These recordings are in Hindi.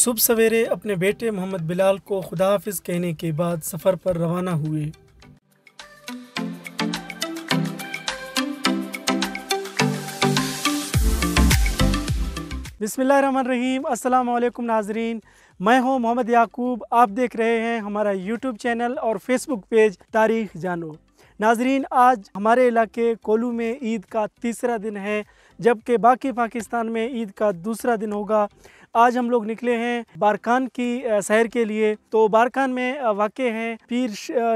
सुबह सवेरे अपने बेटे मोहम्मद बिलाल को खुदा हाफिज़ कहने के बाद सफ़र पर रवाना हुए। बिस्मिल्लाहिर्रहमानिर्रहीम। अस्सलाम वालेकुम नाजरीन, मैं हूं मोहम्मद याकूब। आप देख रहे हैं हमारा यूट्यूब चैनल और फेसबुक पेज तारीख़ जानो। नाजरीन, आज हमारे इलाके कोलू में ईद का तीसरा दिन है, जबकि बाकी पाकिस्तान में ईद का दूसरा दिन होगा। आज हम लोग निकले हैं बारकान की सैर के लिए। तो बारकान में वाक़े हैं पीर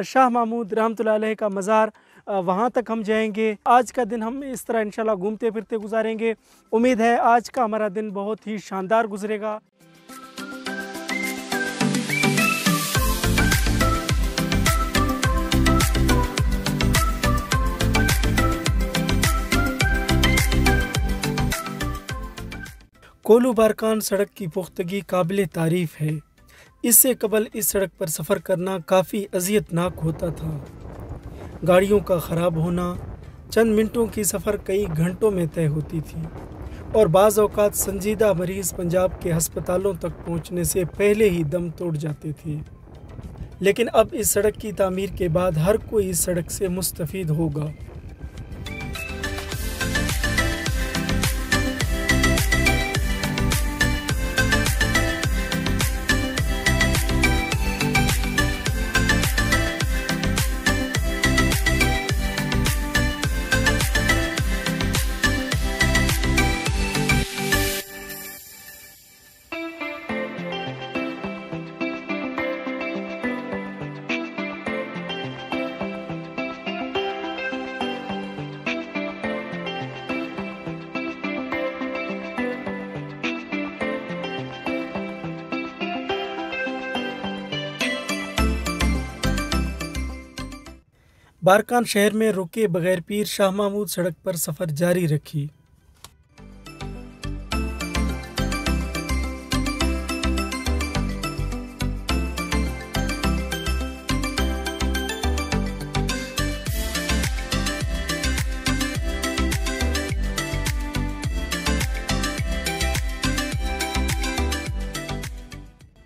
शाह महमूद रहमतुल्लाह अलैह का मज़ार, वहाँ तक हम जाएंगे। आज का दिन हम इस तरह इंशाल्लाह घूमते फिरते गुजारेंगे। उम्मीद है आज का हमारा दिन बहुत ही शानदार गुजरेगा। कोलू बारकान सड़क की पुख्तगी काबिल तारीफ़ है। इससे कबल इस सड़क पर सफ़र करना काफ़ी अज़ियतनाक होता था। गाड़ियों का ख़राब होना, चंद मिनटों की सफ़र कई घंटों में तय होती थी और बाज़ औक़ात संजीदा मरीज़ पंजाब के हस्पतालों तक पहुँचने से पहले ही दम तोड़ जाते थे। लेकिन अब इस सड़क की तामीर के बाद हर कोई इस सड़क से मुस्तफ़ीद होगा। बारकान शहर में रुके बगैर पीर शाह महमूद सड़क पर सफ़र जारी रखी।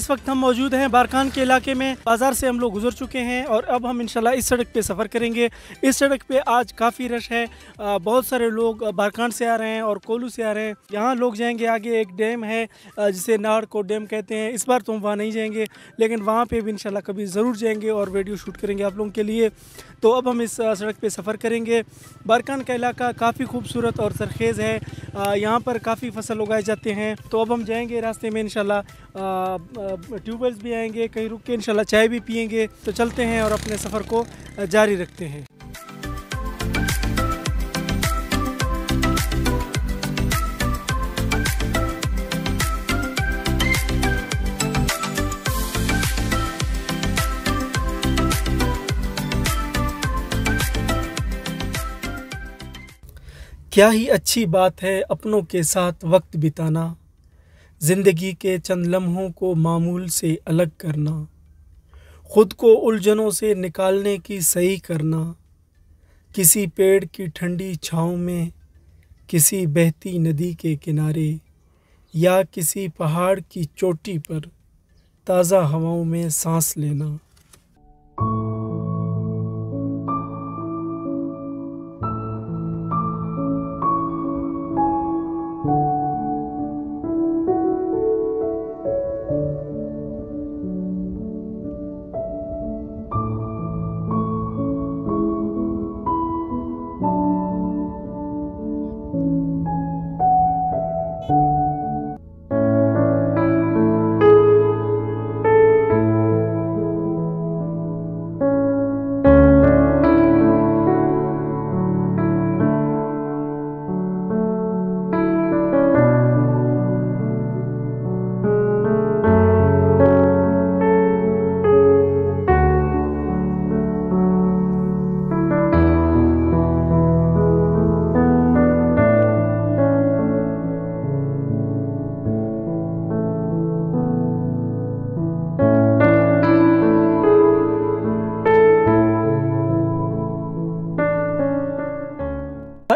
इस वक्त हम मौजूद हैं बारकान के इलाके में। बाज़ार से हम लोग गुजर चुके हैं और अब हम इंशाल्लाह इस सड़क पे सफ़र करेंगे। इस सड़क पे आज काफ़ी रश है। बहुत सारे लोग बारकान से आ रहे हैं और कोलू से आ रहे हैं। यहाँ लोग जाएंगे। आगे एक डैम है जिसे नाहरकोट डैम कहते हैं। इस बार तो हम वहाँ नहीं जाएंगे, लेकिन वहाँ पे भी इंशाल्लाह कभी ज़रूर जाएंगे और वीडियो शूट करेंगे आप लोगों के लिए। तो अब हम इस सड़क पे सफ़र करेंगे। बारकान का इलाका काफ़ी खूबसूरत और सरखेज़ है। यहाँ पर काफ़ी फसल उगाए जाते हैं। तो अब हम जाएंगे रास्ते में इंशाल्लाह ट्यूबवेल्स भी आएंगे, कहीं रुक के इंशाल्लाह चाय भी पियेंगे। तो चलते हैं और अपने सफ़र को जारी रखते हैं। क्या ही अच्छी बात है अपनों के साथ वक्त बिताना, ज़िंदगी के चंद लम्हों को मामूल से अलग करना, ख़ुद को उलझनों से निकालने की सही करना, किसी पेड़ की ठंडी छाँव में, किसी बहती नदी के किनारे या किसी पहाड़ की चोटी पर ताज़ा हवाओं में सांस लेना।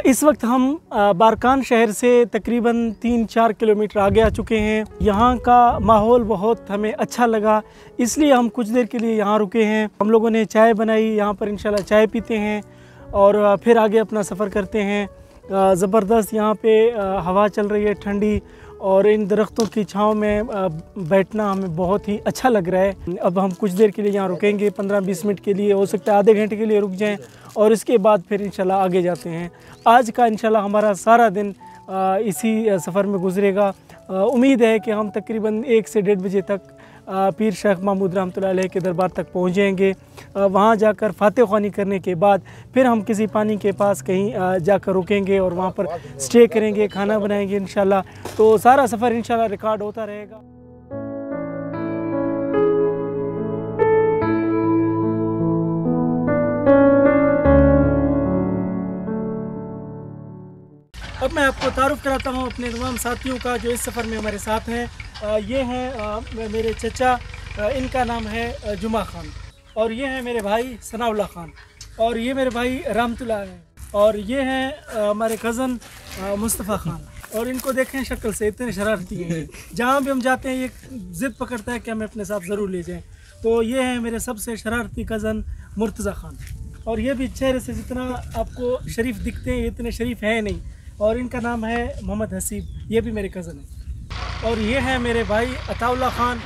इस वक्त हम बारकान शहर से तकरीबन 3-4 किलोमीटर आगे आ चुके हैं। यहाँ का माहौल बहुत हमें अच्छा लगा, इसलिए हम कुछ देर के लिए यहाँ रुके हैं। हम लोगों ने चाय बनाई, यहाँ पर इंशाल्लाह चाय पीते हैं और फिर आगे अपना सफ़र करते हैं। ज़बरदस्त यहाँ पे हवा चल रही है ठंडी, और इन दरख्तों की छाँव में बैठना हमें बहुत ही अच्छा लग रहा है। अब हम कुछ देर के लिए यहाँ रुकेंगे, 15-20 मिनट के लिए, हो सकता है आधे घंटे के लिए रुक जाएं, और इसके बाद फिर इंशाल्लाह आगे जाते हैं। आज का इंशाल्लाह हमारा सारा दिन इसी सफ़र में गुजरेगा। उम्मीद है कि हम तकरीबन 1 से 1:30 बजे तक पीर शेख महमूद रहमतुल्लाह अलैह के दरबार तक पहुँच जाएंगे। वहाँ जाकर फातह ख़्वानी करने के बाद फिर हम किसी पानी के पास कहीं जाकर रुकेंगे और वहाँ पर स्टे करेंगे, खाना बनाएंगे इंशाल्लाह। तो सारा सफ़र इंशाल्लाह रिकॉर्ड होता रहेगा। अब मैं आपको तारुफ़ कराता हूँ अपने तमाम साथियों का जो इस सफ़र में हमारे साथ हैं। ये हैं मेरे चचा, इनका नाम है जुमा खान, और ये हैं मेरे भाई सनाउल्लाह खान, और ये मेरे भाई रहमतुल्लाह हैं, और ये हैं हमारे कज़न मुस्तफ़ा खान। और इनको देखें शक्ल से इतने शरारती हैं, जहाँ भी हम जाते हैं ये ज़िद पकड़ता है कि हमें अपने साथ ज़रूर ले जाएं। तो ये हैं मेरे सबसे शरारती कज़न मुर्तज़ा खान, और ये भी चेहरे से जितना आपको शरीफ दिखते हैं इतने शरीफ हैं नहीं। और इनका नाम है मोहम्मद हसीब, ये भी मेरे कज़न हैं। और ये है मेरे भाई अताउल्लाह खान।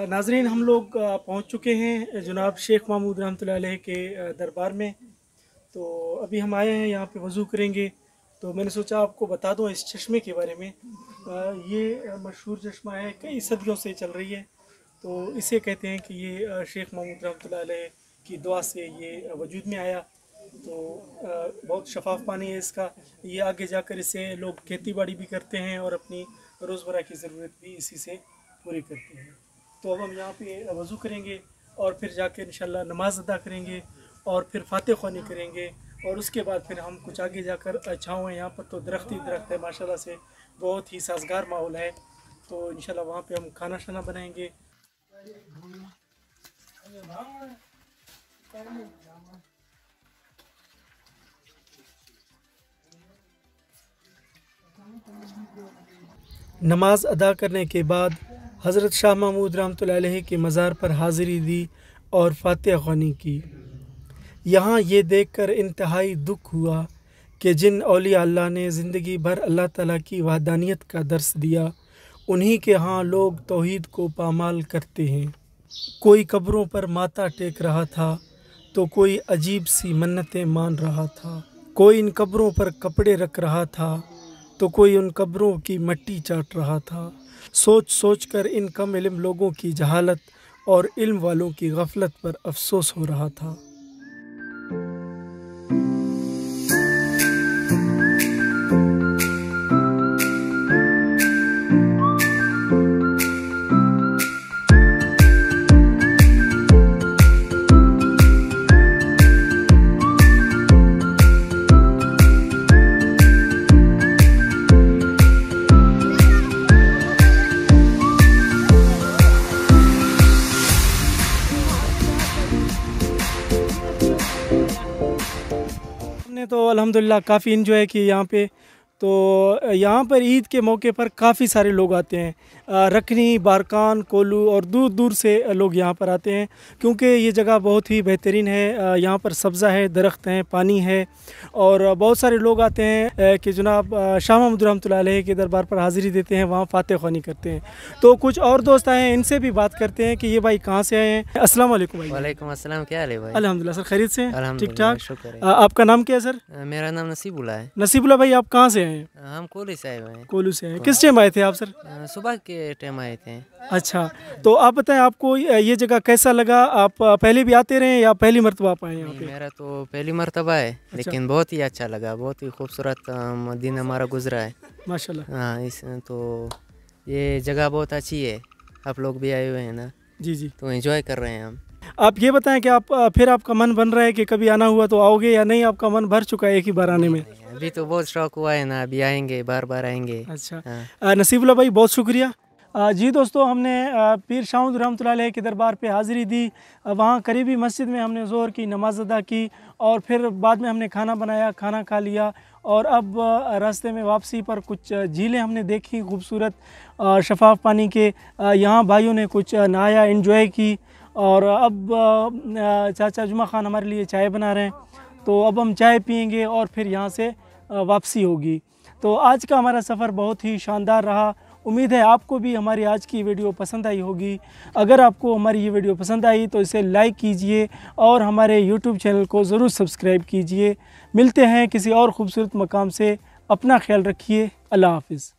नाज़रीन, हम लोग पहुंच चुके हैं जनाब शेख महमूद रहमतुल्लाह अलैह के दरबार में। तो अभी हम आए हैं यहाँ पे वज़ू करेंगे, तो मैंने सोचा आपको बता दूँ इस चश्मे के बारे में। ये मशहूर चश्मा है, कई सदियों से चल रही है। तो इसे कहते हैं कि ये शेख महमूद रहमतुल्लाह अलैह की दुआ से ये वजूद में आया। तो बहुत शफाफ पानी है इसका। ये आगे जाकर इससे लोग खेती बाड़ी भी करते हैं और अपनी रोज़मर्रा की ज़रूरत भी इसी से पूरी करते हैं। तो अब हम यहाँ पे वज़ू करेंगे और फिर जाके इंशाल्लाह नमाज़ अदा करेंगे और फिर फातह ख़्वानी करेंगे, और उसके बाद फिर हम कुछ आगे जाकर छाँव है, यहाँ पर तो दरख्त ही दरख्त है माशाल्लाह से, बहुत ही साजगार माहौल है। तो इंशाल्लाह वहाँ पे हम खाना शाना बनाएंगे। नमाज अदा करने के बाद हज़रत शाह महमूद रहमतुल्लाह अलैह के मज़ार पर हाज़िरी दी और फातह ख़्वानी की। यहाँ ये देखकर इंतहाई दुख हुआ कि जिन औलिया अल्लाह ने ज़िंदगी भर अल्लाह ताला की वहदानियत का दर्स दिया, उन्हीं के यहाँ लोग तौहीद को पामाल करते हैं। कोई कब्रों पर माथा टेक रहा था तो कोई अजीब सी मन्नतें मान रहा था, कोई इन कब्रों पर कपड़े रख रहा था तो कोई उन कब्रों की मिट्टी चाट रहा था। सोच सोच कर इन कम इल्म लोगों की जहालत और इल्म वालों की गफलत पर अफसोस हो रहा था। हमने तो अल्हम्दुलिल्लाह काफ़ी इन्जॉय किया यहाँ पे। तो यहाँ पर ईद के मौके पर काफ़ी सारे लोग आते हैं, रखनी, बारकान, कोलू और दूर दूर से लोग यहाँ पर आते हैं, क्योंकि ये जगह बहुत ही बेहतरीन है। यहाँ पर सब्ज़ा है, दरख्त हैं, पानी है, और बहुत सारे लोग आते हैं कि जनाब शाह महमूद रहमतुल्लाह अलैह के दरबार पर हाज़िरी देते हैं, वहाँ फ़ातह ख़्वानी करते हैं। तो कुछ और दोस्त आए हैं, इनसे भी बात करते हैं कि ये भाई कहाँ से आए हैं। अस्सलाम वालेकुम भाई। वालेकुम अस्सलाम, क्या हाल है भाई? अल्हम्दुलिल्लाह सर, खैरियत से हैं? ठीक ठाक। शुक्र है। आपका नाम क्या है सर? मेरा नाम नसीबुल्लाह है। नसीबुल्लाह भाई, आप कहाँ से आए हैं? हम कोली से आए हुए हैं। कोलू से आए हैं। किस टाइम आए थे आप सर? सुबह के टाइम आए थे। अच्छा, तो आप बताएं आपको ये जगह कैसा लगा? आप पहले भी आते रहे या पहली मरतबा आप आए यहाँ पे? मेरा तो पहली मर्तबा है, लेकिन बहुत ही अच्छा लगा, बहुत ही खूबसूरत दिन हमारा गुजरा है माशाल्लाह। हाँ, इस तो ये जगह बहुत अच्छी है। आप लोग भी आए हुए हैं ना? जी जी। तो एंजॉय कर रहे हैं हम। आप ये बताएं कि आप फिर आपका मन बन रहा है कि कभी आना हुआ तो आओगे या नहीं? आपका मन भर चुका है एक ही बार आने में? अभी तो बहुत शौक हुआ है ना, अभी आएंगे, बार बार आएंगे। अच्छा। हाँ। नसीबुल्लाह भाई, बहुत शुक्रिया। जी दोस्तों, हमने पीर शाह महमूद रहमतुल्लाह अलैह के दरबार पे हाज़िरी दी। वहाँ करीबी मस्जिद में हमने ज़ोहर की नमाज़ अदा की, और फिर बाद में हमने खाना बनाया, खाना खा लिया, और अब रास्ते में वापसी पर कुछ झीलें हमने देखी खूबसूरत शफाफ पानी के। यहाँ भाइयों ने कुछ नहाया, एंजॉय की, और अब चाचा जुमा खान हमारे लिए चाय बना रहे हैं, तो अब हम चाय पियेंगे और फिर यहाँ से वापसी होगी। तो आज का हमारा सफ़र बहुत ही शानदार रहा। उम्मीद है आपको भी हमारी आज की वीडियो पसंद आई होगी। अगर आपको हमारी ये वीडियो पसंद आई तो इसे लाइक कीजिए और हमारे यूट्यूब चैनल को ज़रूर सब्सक्राइब कीजिए। मिलते हैं किसी और ख़ूबसूरत मकाम से। अपना ख्याल रखिए। अल्लाह हाफ़िज़।